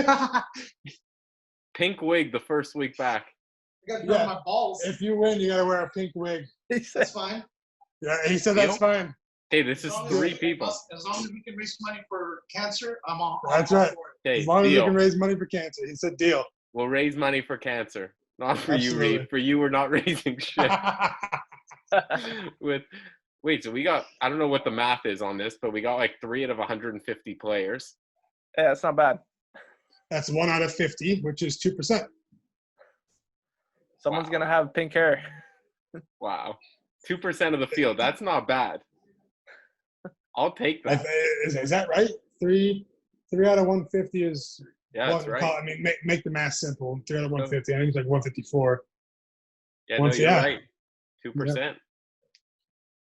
Pink wig the first week back. I got to grow Yeah. my balls. If you win, you gotta wear a pink wig. He said, That's fine. Yeah, he said that's fine. Hey, this is As long 3 as- people. As long as we can raise money for cancer, I'm all. That's I'm all right. for it. Hey, As long as we deal. can raise money for cancer. He said deal. We'll raise money for cancer. Not for Absolutely. you, Reed. For you, we're not raising shit. Wait, so we got, I don't know what the math is on this, but we got like 3 out of 150 players. yeah, it's not bad. That's 1 out of 50, which is 2%. Someone's Wow. gonna have pink hair. Wow. 2% of the field. That's not bad. I'll take that. Is that right? 3 out of 150 is. Yeah, that's right. I mean, make the math simple. 3 out of 150. I think it's like 154. Yeah, no, Once- you're yeah. right. 2%.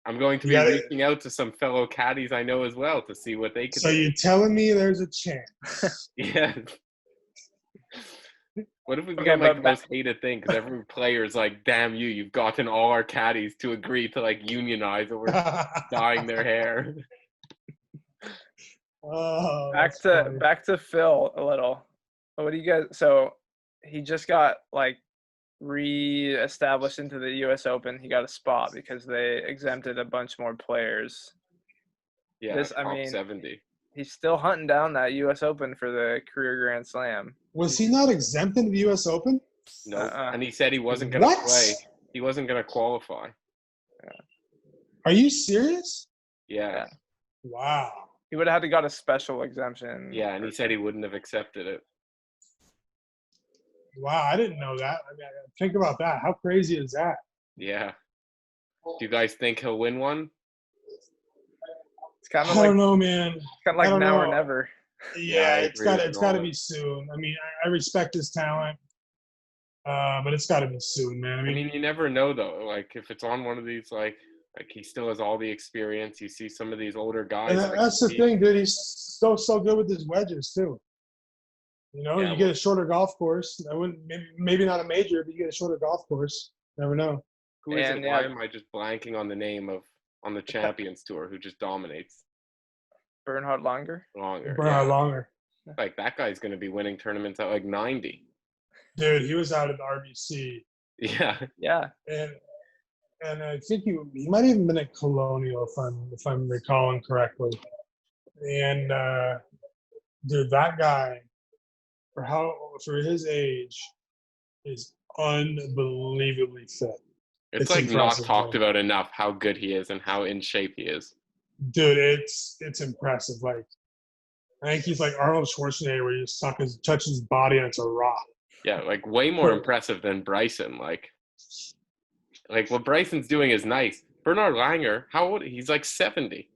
I'm going to You be gotta- reaching out to some fellow caddies I know as well to see what they can So do. you're telling me there's a chance? Yeah. What if we Okay, become like but the most hated thing? Because every player is like, damn you, you've gotten all our caddies to agree to like unionize over dyeing their hair. Oh, back that's to funny. back to Phil a little. What do you guys? So he just got like re-established into the U.S. Open. He got a spot because they exempted a bunch more players. Yeah, This- I top mean, 70. He's still hunting down that U.S. Open for the career Grand Slam. Was he not exempt in the U.S. Open? No, Uh-uh. and he said he wasn't going to What? play. He wasn't going to qualify. Are you serious? Yeah. Wow. He would have had to got a special exemption. Yeah, and he said he wouldn't have accepted it. Wow, I didn't know that. I mean, think about that. How crazy is that? Yeah. Do you guys think he'll win one? It's kind I of like don't know, man. I now don't or know. never. Yeah, I It's agree got with it's got to Nolan. be soon. I mean, I respect his talent, but it's got to be soon, man. I I mean, mean, you never know though. Like if it's on one of these, like he still has all the experience. You see some of these older guys. and like, that's the compete. thing, dude. He's so good with his wedges too. You know, Yeah, you get a shorter golf course. I wouldn't maybe not a major, but you get a shorter golf course. Never know. Who is And, it? Why yeah. am I just blanking on the name of on the Champions Tour who just dominates Bernhard Langer. longer? Bernhard Yeah. Longer, Like that guy's going to be winning tournaments at like 90. dude. He was out at the RBC, Yeah. Yeah. and I think he might have even been at Colonial if I'm recalling correctly. And dude, that guy for his age is unbelievably fit. It's It's like not impressive, talked man. about enough how good he is and how in shape he is. Dude, it's impressive. Like I think he's like Arnold Schwarzenegger, where you touch his body and it's a rock. Yeah, like way more But- impressive than Bryson. Like what Bryson's doing is nice. Bernhard Langer, how old? He's like 70.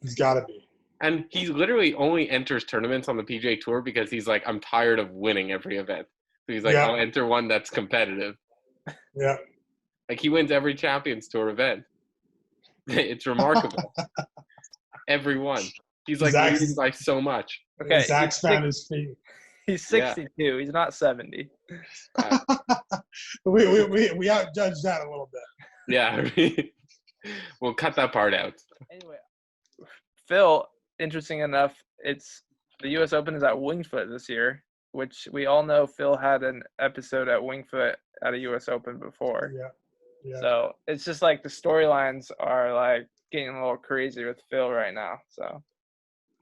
He's got to be. And he literally only enters tournaments on the PGA Tour because he's like, I'm tired of winning every event. So he's like, Yeah. I'll enter one that's competitive. Yeah. Like he wins every Champions Tour event. It's remarkable. Every one. He's like Zach's- leading by so much. Okay. Zach's he's, found his feet. he's Yeah. 62. He's not 70. we outjudged that a little bit. Yeah. We'll cut that part out. Anyway, Phil, interesting enough, it's the U.S. Open is at Winged Foot this year, which we all know Phil had an episode at Winged Foot at a U.S. Open before. Yeah. Yeah. So it's just like the storylines are like getting a little crazy with Phil right now. So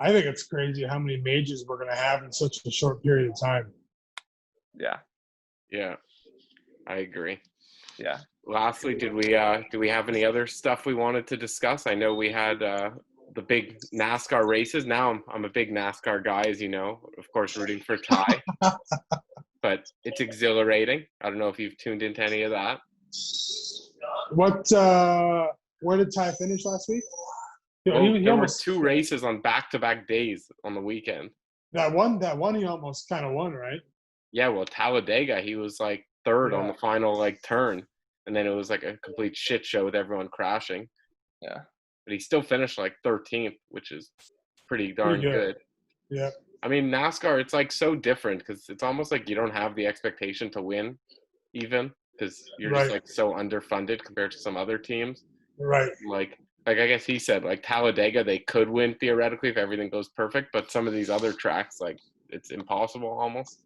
I think it's crazy how many majors we're gonna have in such a short period of time. yeah, Yeah. I agree. yeah. Lastly, do we have any other stuff we wanted to discuss? I know we had the big NASCAR races. Now I'm a big NASCAR guy, as you know, of course, rooting for Ty. But it's exhilarating. I don't know if you've tuned into any of that. Where did Ty finish last week? Well, He there were almost- 2 races on back-to-back days on the weekend. That one he almost kind of won, right? Yeah, well, Talladega, he was like 3rd on Yeah. the final like turn, and then it was like a complete shit show with everyone crashing. Yeah. But he still finished like 13th, which is pretty darn Pretty good. good. Yeah. I mean, NASCAR, it's like so different because it's almost like you don't have the expectation to win, even because you're just Right. like so underfunded compared to some other teams. Right. Like I guess he said, like Talladega, they could win theoretically if everything goes perfect, but some of these other tracks, like it's impossible almost.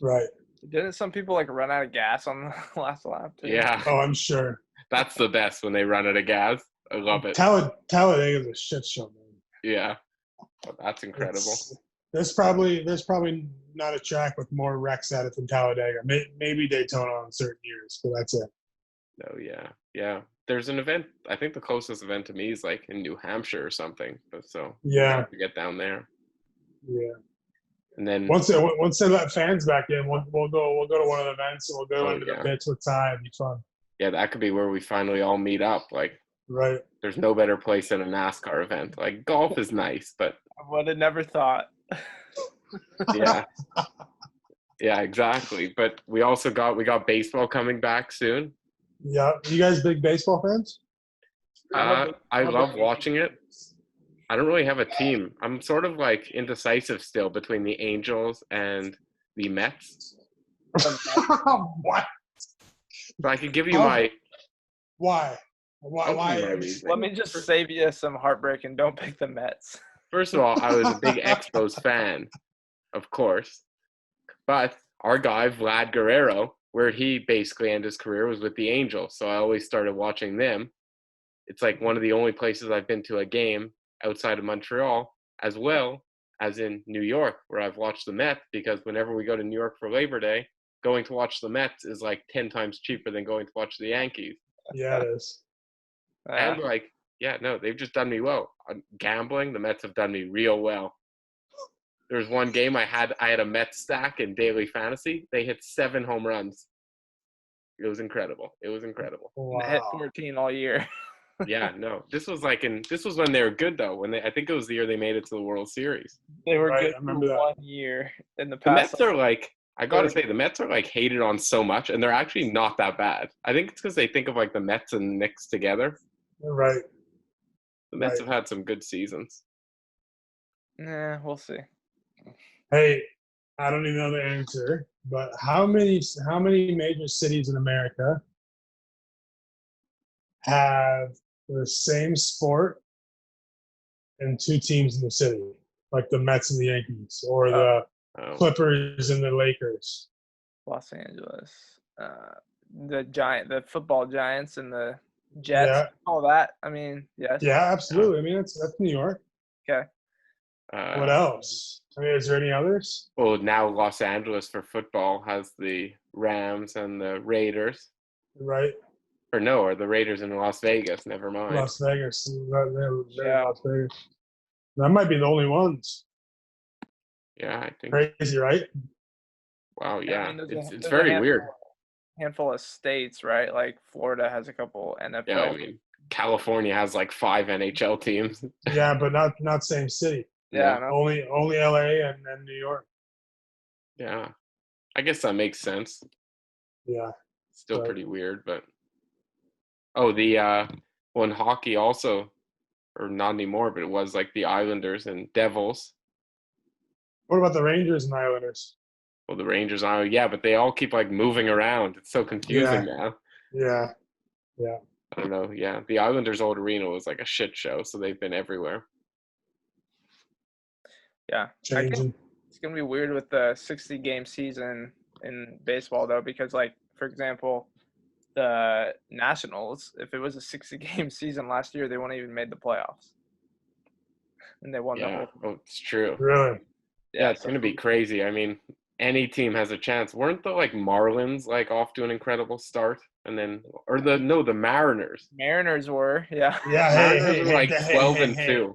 Right. Didn't some people like run out of gas on the last lap too? Yeah, Oh, I'm sure. that's the best when they run out of gas. I love it. Talladega's a shit show, man. Yeah, oh, that's incredible. There's probably not a track with more wrecks at it than Talladega. Maybe Daytona on certain years, but that's it. No, yeah. There's an event. I think the closest event to me is like in New Hampshire or something. But so Yeah. we'll have to get down there. Yeah. And then Once they let fans back in, we'll go to one of the events and we'll go into yeah. the pits with Ty. It'd be fun. Yeah, that could be where we finally all meet up. Like, Right. there's no better place than a NASCAR event. Like, golf is nice, but I would have never thought. yeah. Yeah, exactly. But we got baseball coming back soon. Yeah. You guys big baseball fans? I love watching it. I don't really have a team. I'm sort of like indecisive still between the Angels and the Mets. What? But I could give you my. Why? I'll Why? give you my reasoning. Let me just save you some heartbreak and don't pick the Mets. First of all, I was a big Expos fan, of course. But our guy, Vlad Guerrero, where he basically ended his career was with the Angels. So I always started watching them. It's like one of the only places I've been to a game outside of Montreal, as well as in New York, where I've watched the Mets, because whenever we go to New York for Labor Day, going to watch the Mets is like 10 times cheaper than going to watch the Yankees. Yeah, it is. And like, yeah, no, they've just done me well. On gambling, the Mets have done me real well. There was one game I had a Mets stack in daily fantasy. They hit 7 home runs. It was incredible. Wow. Hit 14 all year. Yeah, no. This was when they were good though. I think it was the year they made it to the World Series. They were Right, good I for remember that. 1 year in the The past. Mets are like, I gotta say, the Mets are like hated on so much, and they're actually not that bad. I think it's because they think of like the Mets and Knicks together. Right. The Mets Right. have had some good seasons. Nah, we'll see. Hey, I don't even know the answer, but how many major cities in America have the same sport and 2 teams in the city, like the Mets and the Yankees, or the Oh, Clippers and the Lakers? Los Angeles. The football giants and the Jets. Yeah. All that. I mean, yes. Yeah, absolutely. I mean, that's New York. Okay. What else? I mean, is there any others? Well, now Los Angeles for football has the Rams and the Raiders. Right. Or the Raiders in Las Vegas. Never mind. Las Vegas. Yeah. Las Vegas. That might be the only ones. Yeah, I think. Crazy, right? Wow, yeah. I mean, It's there's a very weird. handful of states, right? Like Florida has a couple NFL. Yeah, I mean, California has like 5 NHL teams. Yeah, but not same city. Yeah, no. Only LA and New York. Yeah. I guess that makes sense. Yeah. Still Right. pretty weird, but in hockey also, or not anymore, but it was like the Islanders and Devils. What about the Rangers and Islanders? Well, the Rangers are, yeah, but they all keep like moving around. It's so confusing now. Yeah. I don't know. Yeah, the Islanders' old arena was like a shit show, so they've been everywhere. Yeah. I think Changing. it's going to be weird with the 60-game season in baseball, though, because, like, for example, the Nationals, if it was a 60-game season last year, they wouldn't even made the playoffs. And they won the Yeah, whole. oh, it's true. Really? Yeah, it's so going to be crazy. I mean, any team has a chance. Weren't the like Marlins like off to an incredible start, and then the Mariners? Mariners were, yeah. Yeah. Mariners were like 12-2.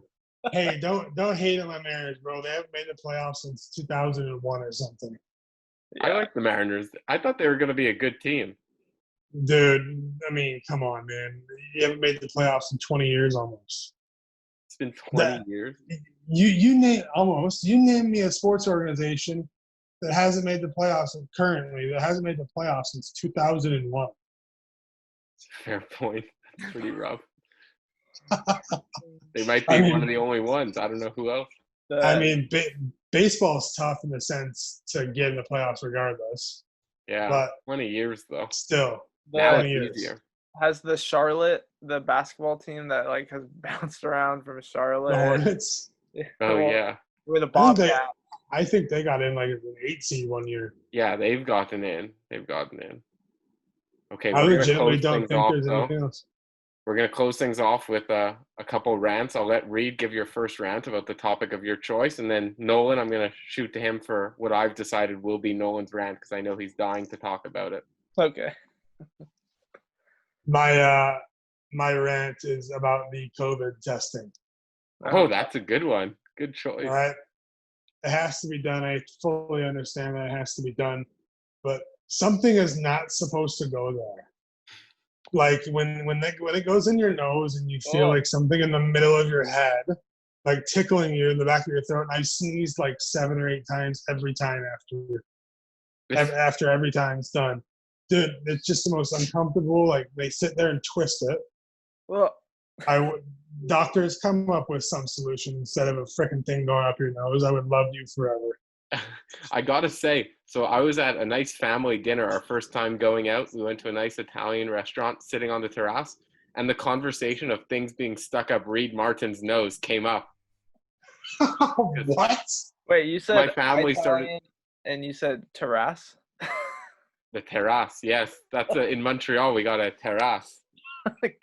Hey, don't hate on my Mariners, bro. They haven't made the playoffs since 2001 or something. I like the Mariners. I thought they were going to be a good team. Dude, I mean, come on, man. You haven't made the playoffs in 20 years almost. It's been 20 years. You name me a sports organization that hasn't made the playoffs that hasn't made the playoffs since 2001. Fair point. That's pretty rough. They might be one of the only ones. I don't know who else. I mean, baseball's tough in the sense to get in the playoffs regardless. Yeah, But 20 years though. still, Now 20 it's years. easier. Has the Charlotte, the basketball team that has bounced around from Charlotte. The Hornets. Oh yeah. With a I think they- Bobcat. I think they got in like as an 8 seed one year. Yeah, they've gotten in. Okay, I we're gonna legitimately close don't things think off there's though. anything else. We're gonna close things off with a couple rants. I'll let Reid give your first rant about the topic of your choice, and then Nolan, I'm gonna shoot to him for what I've decided will be Nolan's rant because I know he's dying to talk about it. Okay. My rant is about the COVID testing. Oh, that's a good one. Good choice. All right. It has to be done. I fully understand that it has to be done, but something is not supposed to go there. Like when it goes in your nose and you feel like something in the middle of your head, like tickling you in the back of your throat. And I've sneezed like 7 or 8 times every time after every time it's done. Dude, it's just the most uncomfortable. Like they sit there and twist it. Well, Doctors come up with some solution instead of a freaking thing going up your nose. I would love you forever. I gotta say, so I was at a nice family dinner, our first time going out. We went to a nice Italian restaurant, sitting on the terrace, and the conversation of things being stuck up Reid Martin's nose came up. What? wait, you said My family Italian and you said terrace? The terrace, yes, that's in Montreal. We got a terrace.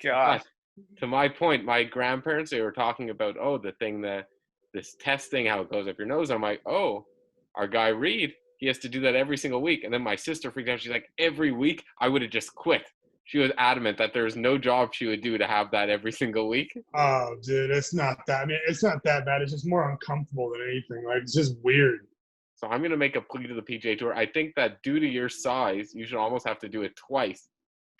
Gosh. But to my point, my grandparents, they were talking about this testing, how it goes up your nose. I'm like, oh, our guy Reid, he has to do that every single week. And then my sister freaked out. She's like, every week, I would have just quit. She was adamant that there's no job she would do to have that every single week. Oh, dude, it's not that. I mean, it's not that bad. It's just more uncomfortable than anything. Like, it's just weird. So I'm going to make a plea to the PGA Tour. I think that due to your size, you should almost have to do it twice.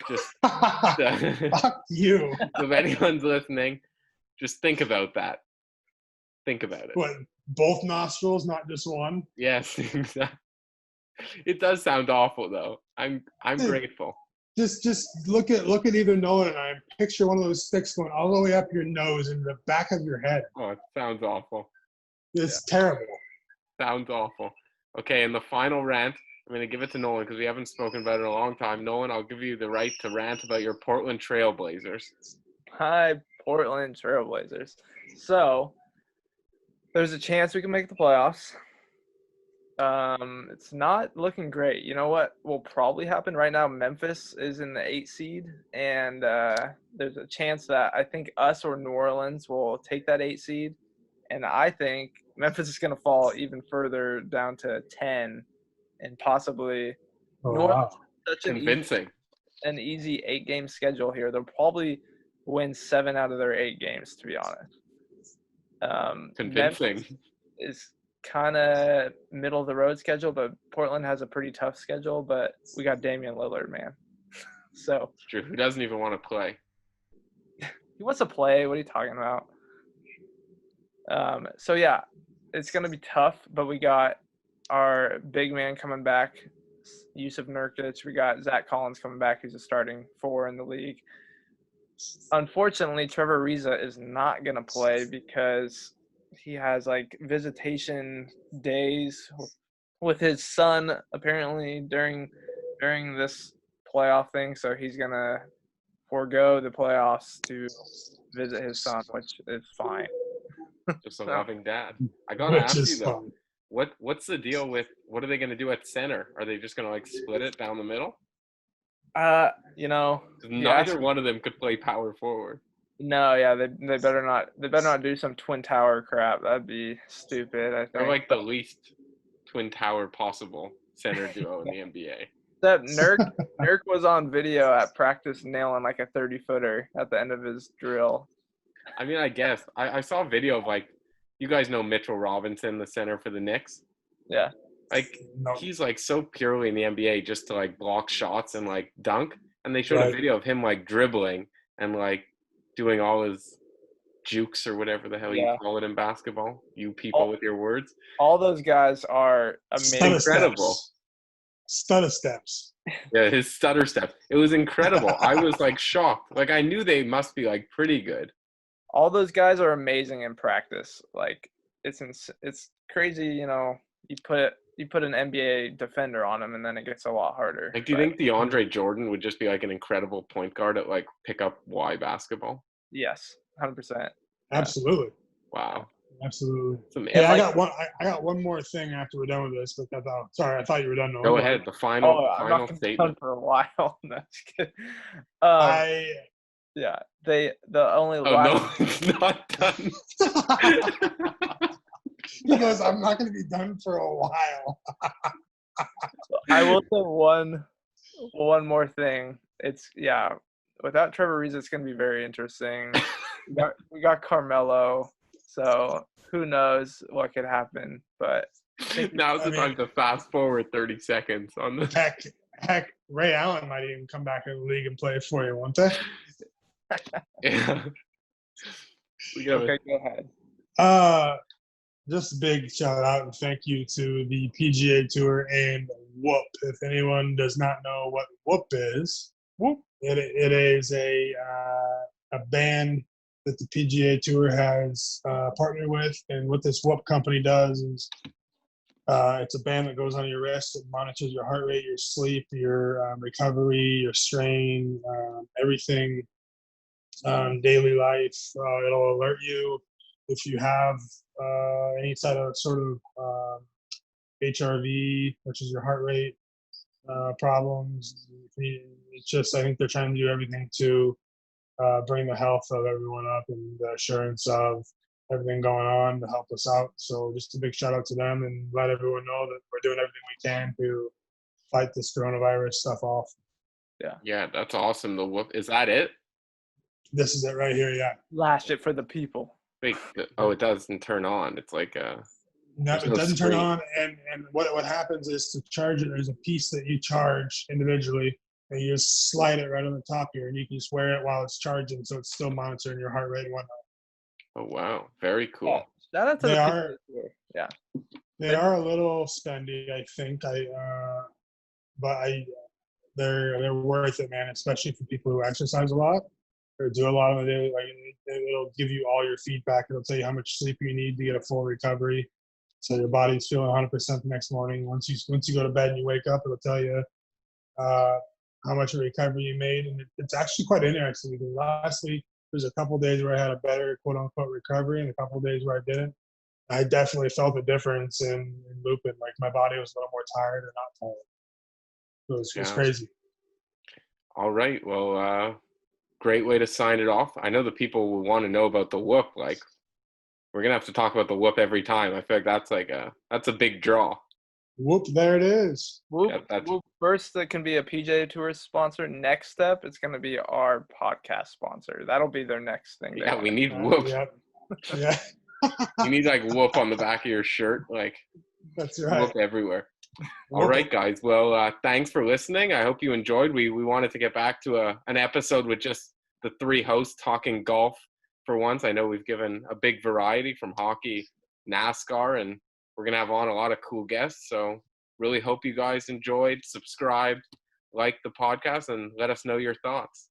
Just Fuck you. So if anyone's listening, just think about that. Think about it. What? Both nostrils, not just one? Yes, exactly. It does sound awful, though. I'm grateful. Just look at either Nolan and I and picture one of those sticks going all the way up your nose into the back of your head. Oh, it sounds awful. It's terrible. Sounds awful. Okay, and the final rant, I'm going to give it to Nolan because we haven't spoken about it in a long time. Nolan, I'll give you the right to rant about your Portland Trailblazers. Hi, Portland Trailblazers. So, there's a chance we can make the playoffs. It's not looking great. You know what will probably happen right now? Memphis is in the 8 seed, and there's a chance that I think us or New Orleans will take that 8 seed, and I think Memphis is going to fall even further down to 10, and possibly New Orleans. Such Convincing. An easy 8-game schedule here. They'll probably win 7 out of their 8 games, to be honest. Convincing. Memphis is kind of middle of the road schedule, but Portland has a pretty tough schedule. But we got Damian Lillard, man. So it's true. Who doesn't even want to play? He wants to play. What are you talking about? So yeah, it's gonna be tough. But we got our big man coming back, Yusuf Nurkic. We got Zach Collins coming back, who's a starting 4 in the league. Unfortunately, Trevor Ariza is not going to play because he has like visitation days with his son apparently during this playoff thing. So he's going to forego the playoffs to visit his son, which is fine. Just a loving dad. I got to ask you though, what's the deal with what are they going to do at center? Are they just going to like split it down the middle? Neither one of them could play power forward. No, yeah, they better not. They better not do some twin tower crap. That'd be stupid. I think they're like the least twin tower possible center duo in the NBA. Except Nurk was on video at practice nailing like a 30-footer at the end of his drill. I mean, I guess I saw a video of like, you guys know Mitchell Robinson, the center for the Knicks. Yeah. Like, he's, like, so purely in the NBA just to, like, block shots and, like, dunk. And they showed a video of him, like, dribbling and, like, doing all his jukes or whatever the hell you call it in basketball. You people with your words. All those guys are amazing. Incredible. Stutter steps. Yeah, his stutter steps. It was incredible. I was, like, shocked. Like, I knew they must be, like, pretty good. All those guys are amazing in practice. Like, it's crazy, you know, you put an NBA defender on him, and then it gets a lot harder. Like, do you think DeAndre Jordan would just be like an incredible point guard at like pick up Y basketball? Yes, 100%. Absolutely. Wow. Absolutely. Some Hey, I like, got one more thing after we're done with this, but sorry, I thought you were done. go ahead. The final Oh, I'm not final gonna be done statement. for a while. No, just kidding. I Yeah, the only Oh last no, it's not done. he goes, I'm not going to be done for a while. I will say one more thing. It's without Trevor Reeves, it's gonna be very interesting. We got Carmelo, so who knows what could happen? But Now's the time to fast forward 30 seconds on the. Heck, Ray Allen might even come back in the league and play for you, won't they? Yeah. okay, go ahead. Just a big shout out and thank you to the PGA Tour and Whoop. If anyone does not know what Whoop is, it is a band that the PGA Tour has partnered with, and what this Whoop company does is it's a band that goes on your wrist. It monitors your heart rate, your sleep, your recovery, your strain, everything, daily life. It'll alert you if you have any sort of HRV, which is your heart rate problems. It's just, I think they're trying to do everything to bring the health of everyone up and the assurance of everything going on to help us out. So just a big shout out to them and let everyone know that we're doing everything we can to fight this coronavirus stuff off. Yeah, that's awesome. The Whoop. Is that it? This is it right here, yeah. Lash it for the people. Wait, oh, it doesn't turn on. It's like No, there's it no doesn't turn screen. on, and what happens is to charge it, there's a piece that you charge individually, and you just slide it right on the top here, and you can just wear it while it's charging, so it's still monitoring your heart rate and whatnot. Oh wow, very cool. Oh, shout out to They the are- PGA Tour. Yeah. They are a little spendy, I think. They're worth it, man. Especially for people who exercise a lot or do a lot on the daily. Like it'll give you all your feedback. It'll tell you how much sleep you need to get a full recovery, so your body's feeling 100% the next morning. Once you go to bed and you wake up, it'll tell you how much of recovery you made, and it's actually quite interesting because last week there's a couple days where I had a better quote unquote recovery, and a couple days where I didn't. I definitely felt a difference in looping. Like my body was a little more tired or not tired. It was crazy. All right. Well, great way to sign it off. I know the people will want to know about the Whoop. Like, we're gonna have to talk about the Whoop every time. I feel like that's a big draw. Whoop! There it is. Whoop, Yeah, Whoop. First, it can be a PGA Tour sponsor. Next step, it's going to be our podcast sponsor. That'll be their next thing. Yeah, we need Whoop. Yeah. You need like Whoop on the back of your shirt, like That's right. Whoop everywhere. All right, guys. Well, thanks for listening. I hope you enjoyed. We wanted to get back to an episode with just the three hosts talking golf for once. I know we've given a big variety from hockey, NASCAR, and we're going to have on a lot of cool guests. So really hope you guys enjoyed, subscribed, liked the podcast, and let us know your thoughts.